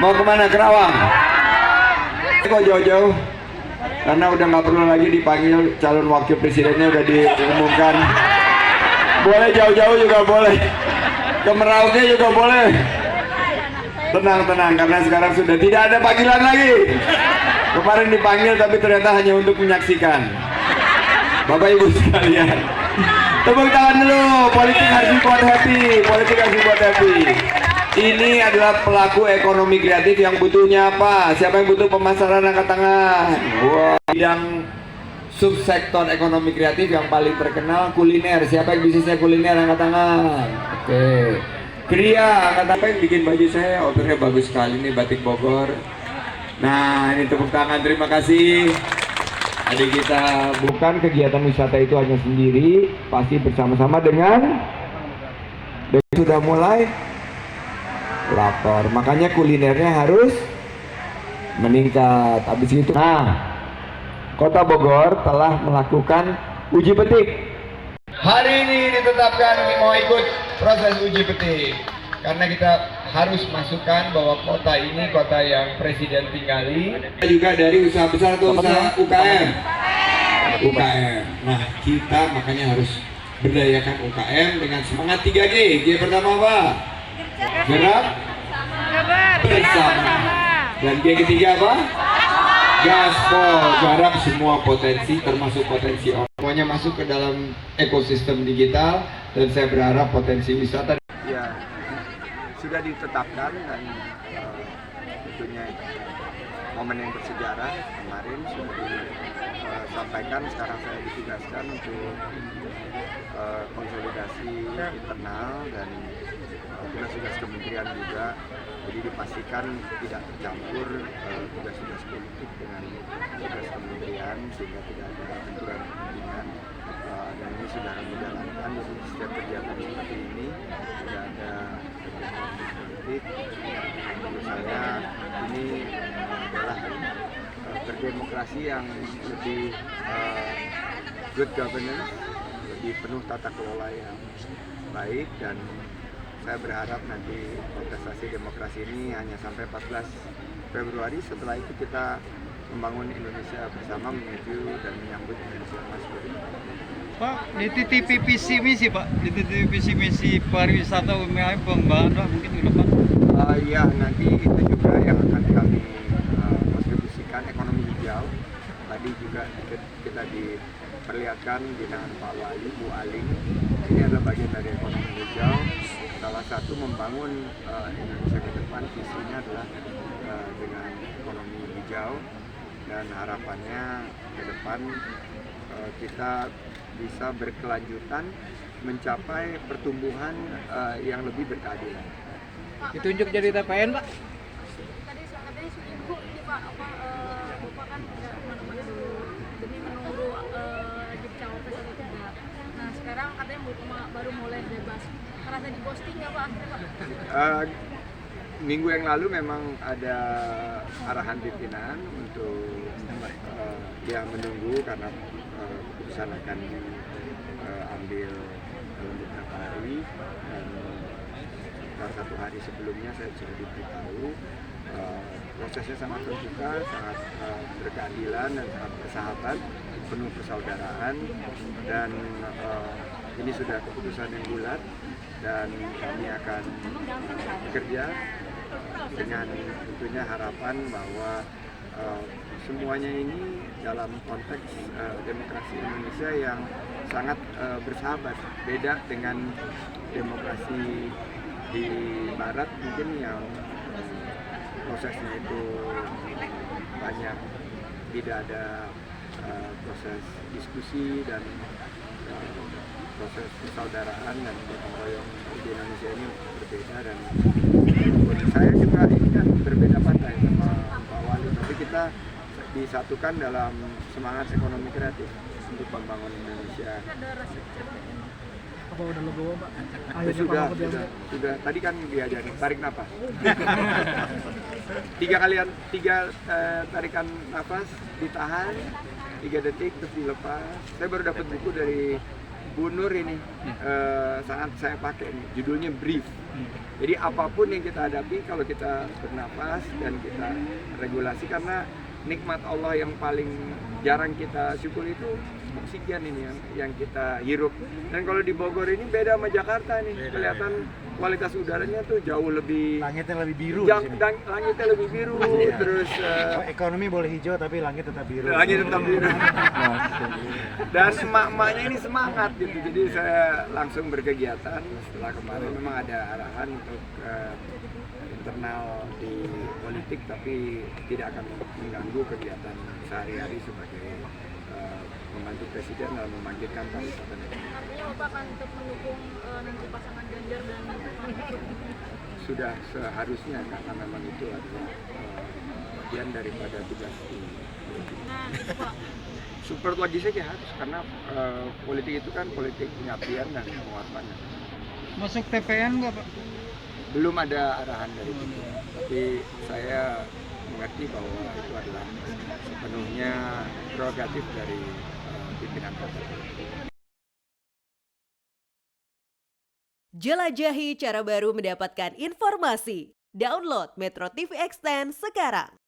Mau kemana? Kerawang? Kok jauh-jauh? Karena udah nggak perlu lagi dipanggil calon wakil presidennya, udah diumumkan. Boleh jauh-jauh juga boleh. Ke Merauke juga boleh. Tenang, karena sekarang sudah tidak ada panggilan lagi. Kemarin dipanggil tapi ternyata hanya untuk menyaksikan. Bapak Ibu sekalian, tepuk tangan dulu. Politik harus dibuat happy. Politik harus dibuat happy. Ini adalah pelaku ekonomi kreatif yang butuhnya apa? Siapa yang butuh pemasaran, angkat tangan. Wah, yang subsektor ekonomi kreatif yang paling terkenal kuliner. Siapa yang bisnisnya kuliner, angkat tangan. Oke. Kria, angkat apa yang bikin baju saya? Outfitnya bagus sekali nih, batik Bogor. Nah, ini tepuk tangan, terima kasih. Adik kita, bukan kegiatan wisata itu hanya sendiri, pasti bersama-sama dengan sudah mulai lapar, makanya kulinernya harus meningkat. Habis itu, nah, Kota Bogor telah melakukan uji petik. Hari ini ditetapkan mau ikut proses uji petik karena kita harus masukkan bahwa kota ini kota yang presiden tinggali. Juga dari usaha besar atau usaha UKM. UKM. Nah, kita makanya harus berdayakan UKM dengan semangat 3G. G pertama apa? Gerak bersama. Dan G ketiga apa? Gaspol. Garap semua potensi, termasuk potensi orang. Semuanya masuk ke dalam ekosistem digital, dan saya berharap potensi wisata ya sudah ditetapkan, dan tentunya momen yang bersejarah kemarin sudah disampaikan. Sekarang saya ditugaskan untuk konsolidasi internal dan tugas-tugas kementerian juga, jadi dipastikan tidak tercampur tugas-tugas politik dengan tugas kementerian sehingga tidak ada benturan kepentingan, dan ini sudah kami jalankan. Jadi setiap kegiatan seperti ini tidak ada kegiatan politik. Menurut saya ini adalah berdemokrasi yang lebih good governance, lebih penuh tata kelola yang baik, dan saya berharap nanti kontestasi demokrasi ini hanya sampai 14 Februari. Setelah itu kita membangun Indonesia bersama, menuju dan menyambut Indonesia Emas 2045. Pak, di visi misi Pak, di visi misi pariwisata UMKM pengembangan Pak, mungkin ke depan. Ya, nanti itu juga yang akan kami kontribusikan, ekonomi hijau. Tadi juga kita diperlihatkan dengan Pak Wali, Bu Aling. Ini adalah bagian dari ekonomi hijau. Salah satu membangun Indonesia ke depan, visinya adalah dengan ekonomi hijau, dan harapannya ke depan kita bisa berkelanjutan mencapai pertumbuhan yang lebih berkeadilan. Ditunjuk jadi TPN Pak? Tadi sudah Ibu ini Pak, Bapak kan tidak kemana-mana dulu demi menunggu jadi cawapres atau tidak. Nah sekarang katanya baru mulai bebas. Terasa di posting nggak Pak akhirnya Pak? Minggu yang lalu memang ada arahan pimpinan untuk yang menunggu karena keputusan akan diambil dalam beberapa hari, dan satu hari sebelumnya saya sudah diberitahu prosesnya sangat terbuka, sangat berkeadilan dan sangat bersahabat, penuh persaudaraan, dan ini sudah keputusan yang bulat, dan kami akan bekerja dengan tentunya harapan bahwa semuanya ini dalam konteks demokrasi Indonesia yang sangat bersahabat, beda dengan demokrasi di Barat mungkin yang prosesnya itu banyak, tidak ada proses diskusi dan proses persaudaraan dan gotong royong. Di Indonesia ini berbeda, dan menurut saya juga ini kan berbeda partai sama Pak Wali, tapi kita disatukan dalam semangat ekonomi kreatif untuk membangun Indonesia. Apa udah logo Pak? Sudah. Tadi kan diajarin tarik nafas. tiga tarikan nafas, ditahan 3 detik terus dilepas. Saya baru dapat buku dari Bu Nur ini sangat saya pakai ini, judulnya brief. Jadi apapun yang kita hadapi, kalau kita bernafas dan kita regulasi, karena nikmat Allah yang paling jarang kita syukuri itu oksigen ini yang kita hirup. Dan kalau di Bogor ini beda sama Jakarta nih, kelihatan kualitas udaranya tuh jauh lebih Langitnya lebih biru. langitnya lebih biru, terus Ekonomi boleh hijau tapi langit tetap biru. langit tetap biru. Dan emak-emaknya ini semangat gitu, jadi saya langsung berkegiatan. Setelah kemarin memang ada arahan untuk internal di politik, tapi tidak akan mengganggu kegiatan sehari-hari sebagai membantu presiden dalam membangkitkan pariwisata negara. Artinya Bapak akan tetap mendukung nanti pasangan Ganjar dan Sudah seharusnya, karena memang itu adalah bagian daripada tugas ini. nah itu Pak. Support lagi saja harus, karena politik itu kan politik pengabdian dan pengorbanan. Masuk TPN nggak Pak? Belum ada arahan dari itu, tapi saya mengerti bahwa itu adalah sepenuhnya prerogatif dari pimpinan partai. Jelajahi cara baru mendapatkan informasi. Download Metro TV Extend sekarang.